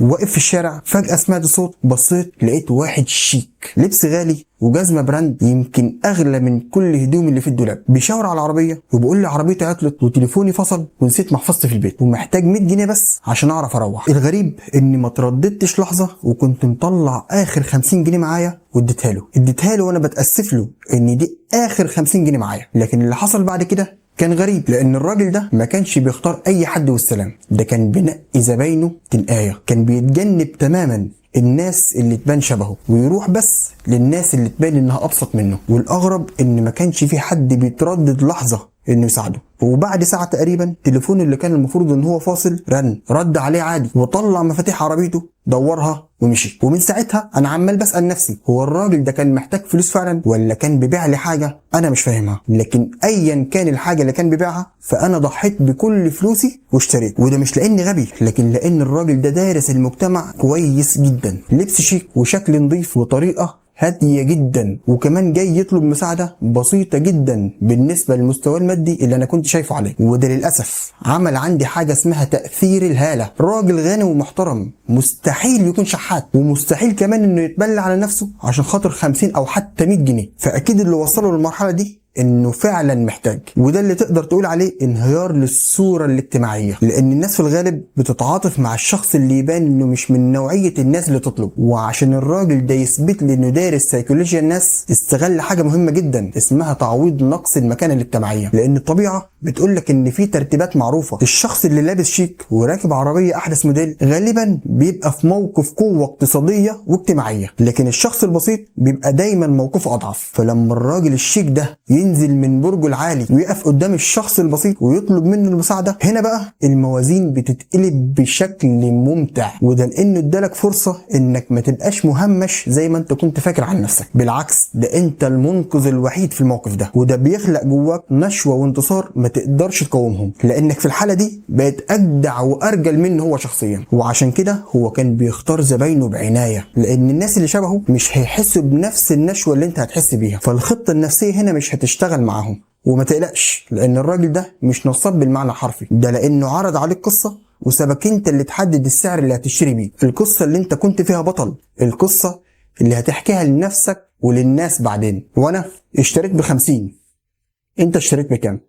واقف في الشارع فجأة سمعت صوت، بصيت لقيت واحد شيك، لبس غالي وجزمة براند يمكن أغلى من كل هدوم اللي في الدولاب، بيشاور على العربية وبيقول لي عربيتي عطلت وتليفوني فصل ونسيت محفظتي في البيت ومحتاج 100 جنيه بس عشان أعرف أروح. الغريب إني ما ترددتش لحظة وكنت مطلع آخر 50 جنيه معايا اديتها له وأنا بتأسف له إن دي آخر 50 جنيه معايا. لكن اللي حصل بعد كده كان غريب، لان الراجل ده ما كانش بيختار اي حد والسلام، ده كان بينقي زباينه تنقايه، كان بيتجنب تماما الناس اللي تبان شبهه ويروح بس للناس اللي تبان انها ابسط منه. والاغرب ان ما كانش في حد بيتردد لحظه انه يساعده. وبعد ساعه تقريبا تليفون اللي كان المفروض ان هو فاصل رد عليه عادي وطلع مفاتيح عربيته دورها ومشي. ومن ساعتها انا عمال بسال نفسي، هو الراجل ده كان محتاج فلوس فعلا ولا كان بيبيع لي حاجه انا مش فاهمها؟ لكن ايا كان الحاجه اللي كان بيبيعها فانا ضحيت بكل فلوسي واشتريت. وده مش لاني غبي، لكن لان الراجل ده دارس المجتمع كويس جدا، لبس شيك وشكل نظيف وطريقه هادية جدا، وكمان جاي يطلب مساعدة بسيطة جدا بالنسبة للمستوى المادي اللي انا كنت شايفه عليه. وده للأسف عمل عندي حاجة اسمها تأثير الهالة. راجل غني ومحترم مستحيل يكون شحات، ومستحيل كمان انه يتبلى على نفسه عشان خاطر 50 او حتى 100 جنيه. فاكيد اللي وصله للمرحلة دي انه فعلا محتاج، وده اللي تقدر تقول عليه انهيار للصورة الاجتماعية، لان الناس في الغالب بتتعاطف مع الشخص اللي يبان انه مش من نوعية الناس اللي تطلب. وعشان الراجل ده يثبت لي انه دارس سيكولوجيا الناس، استغل حاجة مهمة جدا اسمها تعويض نقص المكانة الاجتماعية. لان الطبيعة بتقولك ان في ترتيبات معروفة، الشخص اللي لابس شيك وراكب عربية احدث موديل غالبا بيبقى في موقف قوة اقتصادية واجتماعية، لكن الشخص البسيط بيبقى دايما موقفه اضعف. فلما الراجل الشيك ده ينزل من برجه العالي ويقف قدام الشخص البسيط ويطلب منه المساعده، هنا بقى الموازين بتتقلب بشكل ممتع. وده لانه ادالك فرصه انك ما تبقاش مهمش زي ما انت كنت فاكر عن نفسك، بالعكس ده انت المنقذ الوحيد في الموقف ده. وده بيخلق جواك نشوه وانتصار ما تقدرش تقاومهم، لانك في الحاله دي بقت اجدع وارجل منه هو شخصيا. وعشان كده هو كان بيختار زباينه بعنايه، لان الناس اللي شبهه مش هيحسوا بنفس النشوه اللي انت هتحس بيها. فالخطه النفسيه هنا مش هتشتغل معاهم. وما تقلقش، لان الراجل ده مش نصاب بالمعنى الحرفي، ده لانه عرض عليك قصه وسابك انت اللي تحدد السعر اللي هتشتري بيه، القصه اللي انت كنت فيها بطل، القصه اللي هتحكيها لنفسك وللناس بعدين. وانا اشتريت ب50، انت اشتريت بكام؟